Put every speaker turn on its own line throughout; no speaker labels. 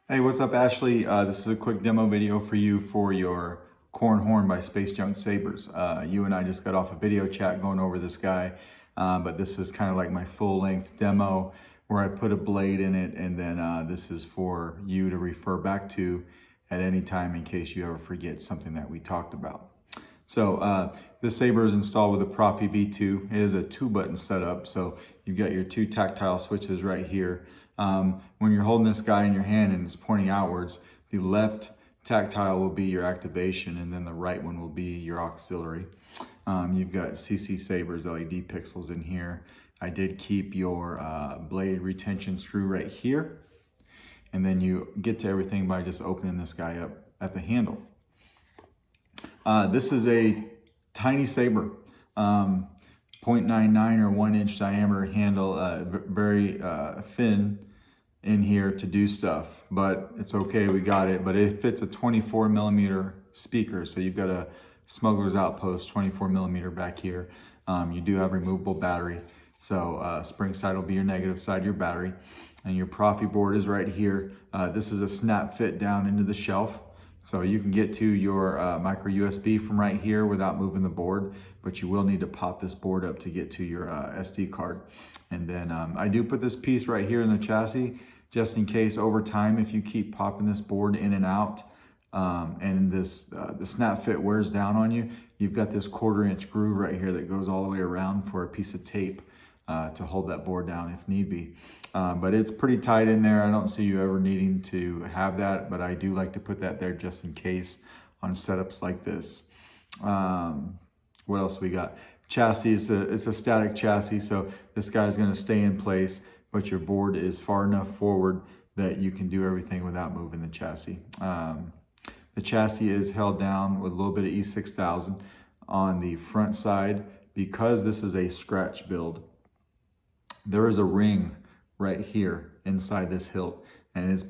Hey, what's up, Ashley? This is a quick demo video for you for your Corran horn by Space Junk Sabers. You and I just got off a video chat going over this guy, but this is kind of like my full-length demo where I put a blade in it, and then this is for you to refer back to at any time in case you ever forget something that we talked about. So this Saber is installed with a Proffie V2. It is a 2-button setup, so you've got your 2 tactile switches right here. When you're holding this guy in your hand and it's pointing outwards, the left tactile will be your activation, and then the right one will be your auxiliary. You've got CCSabers LED pixels in here. I did keep your blade retention screw right here, and then you get to everything by just opening this guy up at the handle. This is a tiny Saber, 0.99 or 1 inch diameter handle, very thin in here to do stuff, but it's okay, we got it. But it fits a 24 millimeter speaker, so you've got a smuggler's outpost 24 millimeter back here. You do have removable battery, so spring side will be your negative side of your battery, and your Proffie board is right here. This is a snap fit down into the shelf. So you can get to your micro USB from right here without moving the board, but you will need to pop this board up to get to your SD card. And then I do put this piece right here in the chassis, just in case over time, if you keep popping this board in and out, and this the snap fit wears down on you, you've got this 1/4 inch groove right here that goes all the way around for a piece of tape to hold that board down if need be. But it's pretty tight in there. I don't see you ever needing to have that, but I do like to put that there just in case on setups like this. What else we got? Chassis, it's a static chassis, so this guy's gonna stay in place, but your board is far enough forward that you can do everything without moving the chassis. The chassis is held down with a little bit of E6000 on the front side. Because this is a scratch build, there is a ring right here inside this hilt, and it's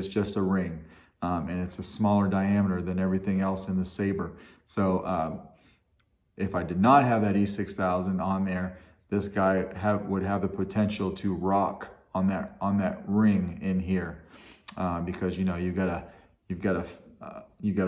just a ring, and it's a smaller diameter than everything else in the Saber. So if I did not have that E6000 on there, this guy would have the potential to rock on that ring in here, because you know you've got a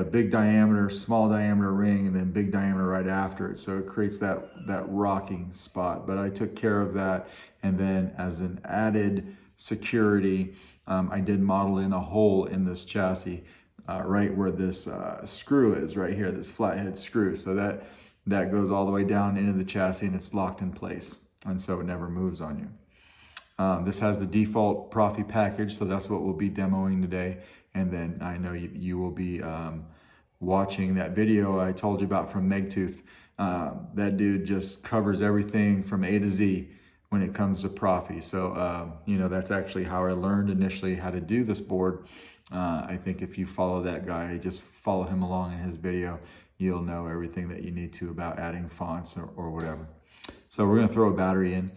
big diameter, small diameter ring, and then big diameter right after it. So it creates that rocking spot. But I took care of that. And then as an added security, I did model in a hole in this chassis, right where this screw is, right here, this flathead screw. So that goes all the way down into the chassis, and it's locked in place. And so it never moves on you. This has the default Proffie package, so that's what we'll be demoing today. And then I know you will be watching that video I told you about from Megtooth. That dude just covers everything from A to Z when it comes to Proffie. So, you know, that's actually how I learned initially how to do this board. I think if you follow that guy, just follow him along in his video, you'll know everything that you need to about adding fonts or whatever. So we're gonna throw a battery in,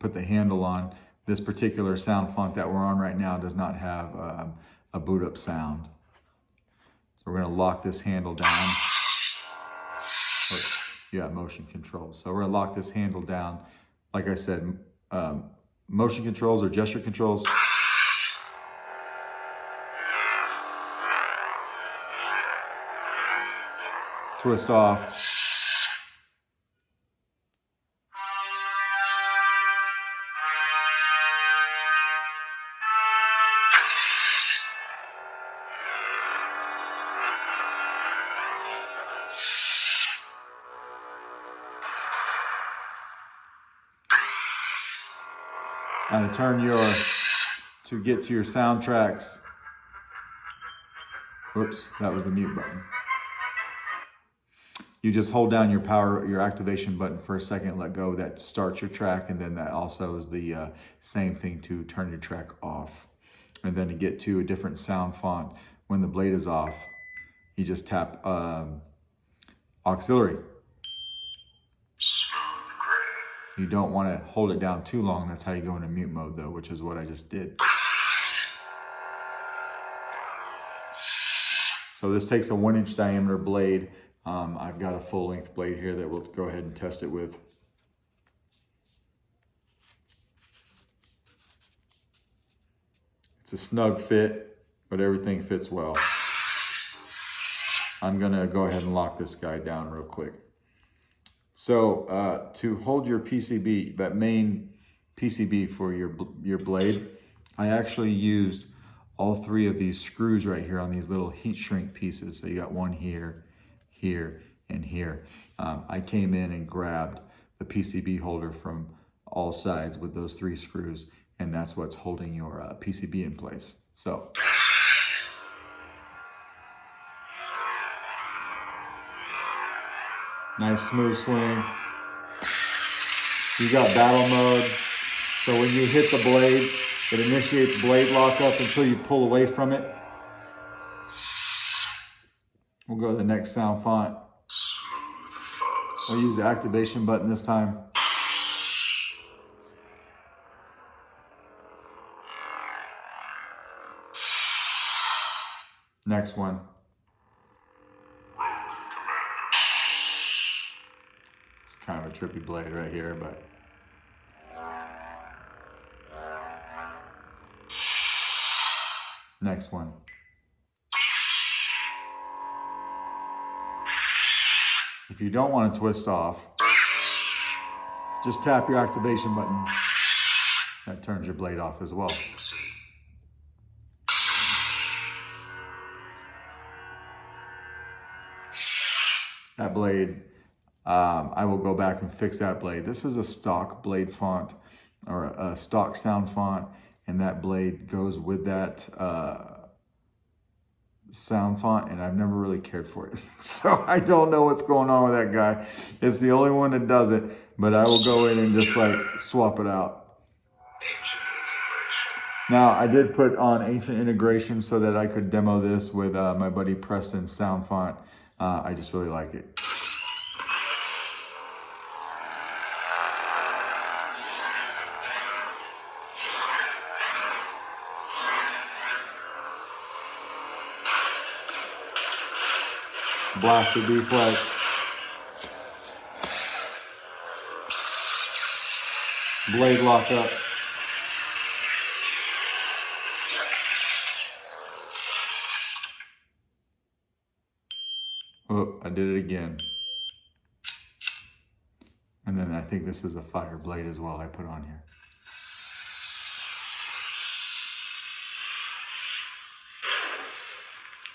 put the handle on. This particular sound font that we're on right now does not have a boot up sound. So we're gonna lock this handle down. Yeah, motion controls. So we're gonna lock this handle down. Like I said, motion controls or gesture controls. Twist off. Now to turn to get to your soundtracks. Whoops, that was the mute button. You just hold down your activation button for a second, let go, that starts your track, and then that also is the same thing to turn your track off. And then to get to a different sound font, when the blade is off, you just tap auxiliary. You don't want to hold it down too long. That's how you go into mute mode though, which is what I just did. So this takes a 1 inch diameter blade. I've got a full length blade here that we'll go ahead and test it with. It's a snug fit, but everything fits well. I'm gonna go ahead and lock this guy down real quick. So to hold your PCB, that main PCB for your blade, I actually used all three of these screws right here on these little heat shrink pieces. So you got one here, here, and here. I came in and grabbed the PCB holder from all sides with those three screws, and that's what's holding your PCB in place. So nice smooth swing. You got battle mode. So when you hit the blade, it initiates blade lockup until you pull away from it. We'll go to the next sound font. I'll use the activation button this time. Next one. It's kind of a trippy blade right here, but next one. If you don't want to twist off, just tap your activation button. That turns your blade off as well. That blade, I will go back and fix that blade. This is a stock blade font, or a stock sound font, and that blade goes with that sound font, and I've never really cared for it. So I don't know what's going on with that guy. It's the only one that does it, but I will go in and just like swap it out. Now I did put on Ancient Integration so that I could demo this with my buddy Preston's sound font. I just really like it. Blaster deflex. Blade lockup. Oh, I did it again. And then I think this is a fire blade as well I put on here.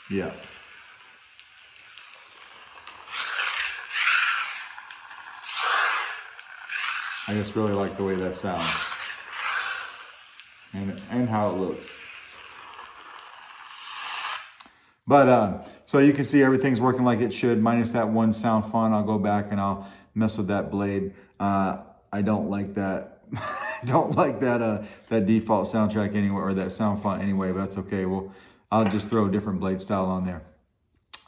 Yeah. I just really like the way that sounds and how it looks. But so you can see everything's working like it should, minus that one sound font. I'll go back and I'll mess with that blade. I don't like that. Don't like that that default soundtrack anyway, or that sound font anyway. But that's okay. Well, I'll just throw a different blade style on there.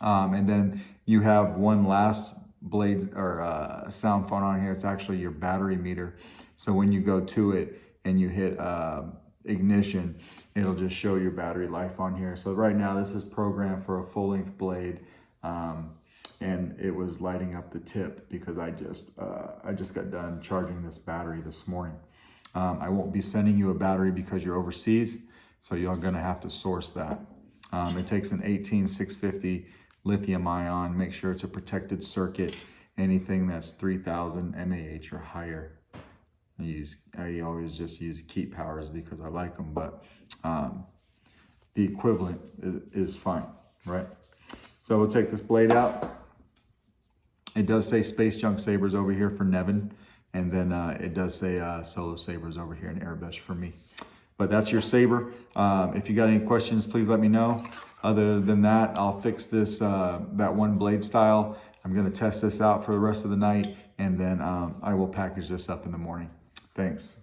And then you have one last blade or sound font on here. It's actually your battery meter. So when you go to it and you hit ignition, it'll just show your battery life on here. So right now this is programmed for a full-length blade, and it was lighting up the tip because I just got done charging this battery this morning. I won't be sending you a battery because you're overseas, so you're gonna have to source that. It takes an 18650 lithium ion. Make sure it's a protected circuit. Anything that's 3000 mAh or higher. I always just use Keep Powers because I like them, but the equivalent is fine, right? So we'll take this blade out. It does say Space Junk Sabers over here for Nevin, and then it does say Solo Sabers over here in Arabesh for me. But that's your Saber. If you got any questions, please let me know. Other than that, I'll fix this, that one blade style. I'm gonna test this out for the rest of the night, and then I will package this up in the morning. Thanks.